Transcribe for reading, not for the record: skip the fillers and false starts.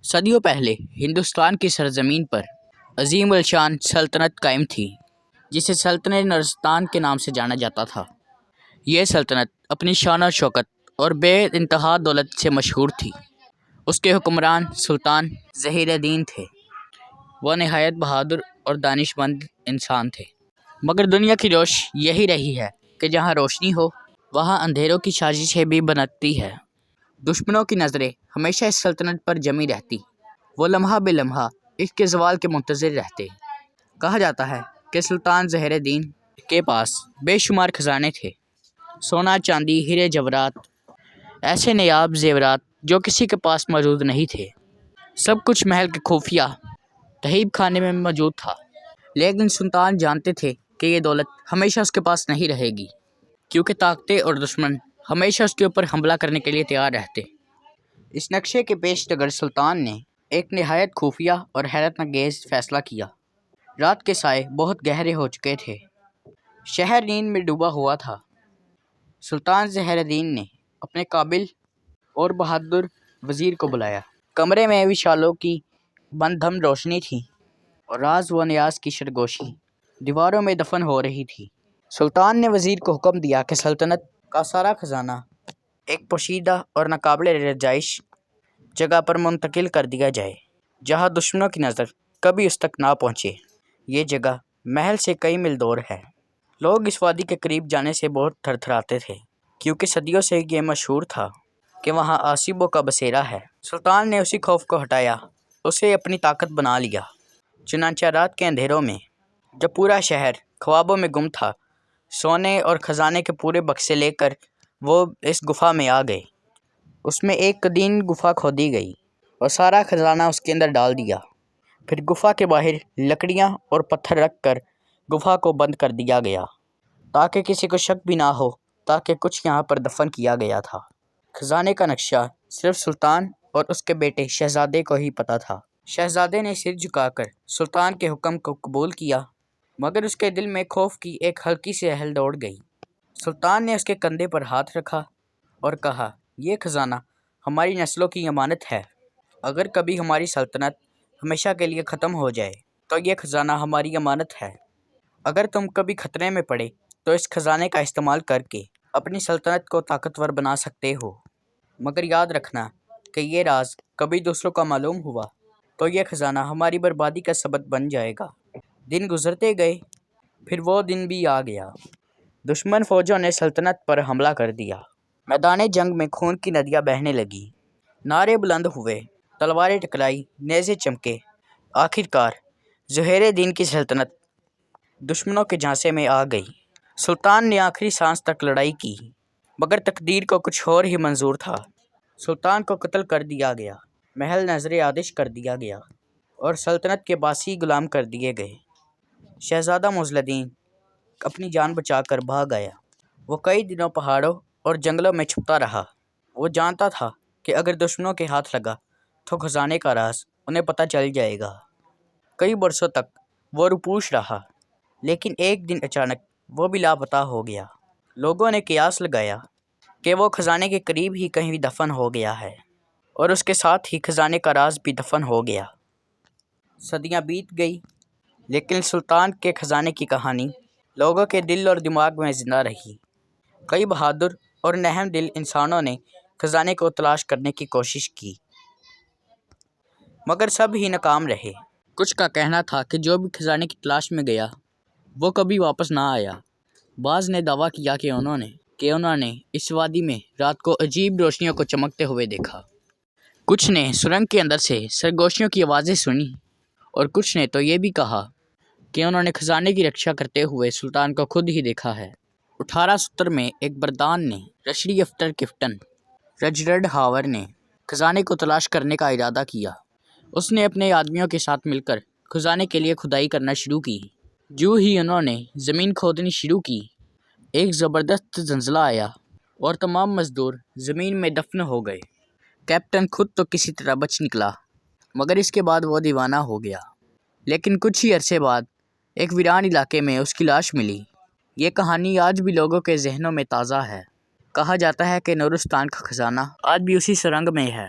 صدیوں پہلے ہندوستان کی سرزمین پر عظیم الشان سلطنت قائم تھی جسے سلطنت نورستان کے نام سے جانا جاتا تھا۔ یہ سلطنت اپنی شان و شوکت اور بے انتہا دولت سے مشہور تھی۔ اس کے حکمران سلطان ظہیر الدین تھے۔ وہ نہایت بہادر اور دانش مند انسان تھے، مگر دنیا کی روش یہی رہی ہے کہ جہاں روشنی ہو وہاں اندھیروں کی سازشیں بھی بنتی ہے۔ دشمنوں کی نظریں ہمیشہ اس سلطنت پر جمی رہتی، وہ لمحہ بے لمحہ اس کے زوال کے منتظر رہتے۔ کہا جاتا ہے کہ سلطان ظہیر الدین کے پاس بے شمار خزانے تھے، سونا چاندی ہیرے جواہرات، ایسے نایاب زیورات جو کسی کے پاس موجود نہیں تھے۔ سب کچھ محل کے خفیہ تحیب خانے میں موجود تھا، لیکن سلطان جانتے تھے کہ یہ دولت ہمیشہ اس کے پاس نہیں رہے گی، کیونکہ طاقتیں اور دشمن ہمیشہ اس کے اوپر حملہ کرنے کے لیے تیار رہتے۔ اس نقشے کے پیش نظر سلطان نے ایک نہایت خفیہ اور حیرت انگیز فیصلہ کیا۔ رات کے سائے بہت گہرے ہو چکے تھے، شہر نیند میں ڈوبا ہوا تھا۔ سلطان ظہیر الدین نے اپنے قابل اور بہادر وزیر کو بلایا۔ کمرے میں وشالوں کی بندھم روشنی تھی اور راز و نیاز کی سرگوشی دیواروں میں دفن ہو رہی تھی۔ سلطان نے وزیر کو حکم دیا کہ سلطنت کا سارا خزانہ ایک پوشیدہ اور ناقابل رسائی جگہ پر منتقل کر دیا جائے، جہاں دشمنوں کی نظر کبھی اس تک نہ پہنچے۔ یہ جگہ محل سے کئی میل دور ہے۔ لوگ اس وادی کے قریب جانے سے بہت تھر تھراتے تھے، کیونکہ صدیوں سے یہ مشہور تھا کہ وہاں آسیبوں کا بسیرا ہے۔ سلطان نے اسی خوف کو ہٹایا، اسے اپنی طاقت بنا لیا۔ چنانچہ رات کے اندھیروں میں جب پورا شہر خوابوں میں گم تھا، سونے اور خزانے کے پورے بکسے لے کر وہ اس گفا میں آ گئے۔ اس میں ایک قدیم گفا کھودی گئی اور سارا خزانہ اس کے اندر ڈال دیا۔ پھر گفا کے باہر لکڑیاں اور پتھر رکھ کر گفا کو بند کر دیا گیا، تاکہ کسی کو شک بھی نہ ہو تاکہ کچھ یہاں پر دفن کیا گیا تھا۔ خزانے کا نقشہ صرف سلطان اور اس کے بیٹے شہزادے کو ہی پتہ تھا۔ شہزادے نے سر جھکا کر سلطان کے حکم کو قبول کیا، مگر اس کے دل میں خوف کی ایک ہلکی سی ہل دوڑ گئی۔ سلطان نے اس کے کندھے پر ہاتھ رکھا اور کہا، یہ خزانہ ہماری نسلوں کی امانت ہے۔ اگر کبھی ہماری سلطنت ہمیشہ کے لیے ختم ہو جائے تو یہ خزانہ ہماری امانت ہے۔ اگر تم کبھی خطرے میں پڑے تو اس خزانے کا استعمال کر کے اپنی سلطنت کو طاقتور بنا سکتے ہو، مگر یاد رکھنا کہ یہ راز کبھی دوسروں کا معلوم ہوا تو یہ خزانہ ہماری بربادی کا سبب بن جائے گا۔ دن گزرتے گئے، پھر وہ دن بھی آ گیا۔ دشمن فوجوں نے سلطنت پر حملہ کر دیا۔ میدان جنگ میں خون کی ندیاں بہنے لگیں، نعرے بلند ہوئے، تلواریں ٹکرائی، نیزے چمکے۔ آخرکار ظہیر الدین کی سلطنت دشمنوں کے جھانسے میں آ گئی۔ سلطان نے آخری سانس تک لڑائی کی، مگر تقدیر کو کچھ اور ہی منظور تھا۔ سلطان کو قتل کر دیا گیا، محل نظر آتش کر دیا گیا اور سلطنت کے باسی غلام کر دیے گئے۔ شہزادہ معز الدین اپنی جان بچا کر بھاگ آیا۔ وہ کئی دنوں پہاڑوں اور جنگلوں میں چھپتا رہا۔ وہ جانتا تھا کہ اگر دشمنوں کے ہاتھ لگا تو خزانے کا راز انہیں پتہ چل جائے گا۔ کئی برسوں تک وہ روپوش رہا، لیکن ایک دن اچانک وہ بھی لاپتہ ہو گیا۔ لوگوں نے قیاس لگایا کہ وہ خزانے کے قریب ہی کہیں دفن ہو گیا ہے، اور اس کے ساتھ ہی خزانے کا راز بھی دفن ہو گیا۔ صدیاں بیت گئی، لیکن سلطان کے خزانے کی کہانی لوگوں کے دل اور دماغ میں زندہ رہی۔ کئی بہادر اور نرم دل انسانوں نے خزانے کو تلاش کرنے کی کوشش کی، مگر سب ہی ناکام رہے۔ کچھ کا کہنا تھا کہ جو بھی خزانے کی تلاش میں گیا وہ کبھی واپس نہ آیا۔ بعض نے دعویٰ کیا کہ انہوں نے اس وادی میں رات کو عجیب روشنیوں کو چمکتے ہوئے دیکھا۔ کچھ نے سرنگ کے اندر سے سرگوشیوں کی آوازیں سنی، اور کچھ نے تو یہ بھی کہا کہ انہوں نے خزانے کی رکشا کرتے ہوئے سلطان کو خود ہی دیکھا ہے۔ 1870 میں ایک بردان نے رشری افٹر کفٹن رجرڈ ہاور نے خزانے کو تلاش کرنے کا ارادہ کیا۔ اس نے اپنے آدمیوں کے ساتھ مل کر خزانے کے لیے کھدائی کرنا شروع کی۔ جو ہی انہوں نے زمین کھودنی شروع کی، ایک زبردست زلزلہ آیا اور تمام مزدور زمین میں دفن ہو گئے۔ کیپٹن خود تو کسی طرح بچ نکلا، مگر اس کے بعد وہ دیوانہ ہو گیا۔ لیکن کچھ ہی عرصے بعد ایک ویران علاقے میں اس کی لاش ملی۔ یہ کہانی آج بھی لوگوں کے ذہنوں میں تازہ ہے۔ کہا جاتا ہے کہ نورستان کا خزانہ آج بھی اسی سرنگ میں ہے۔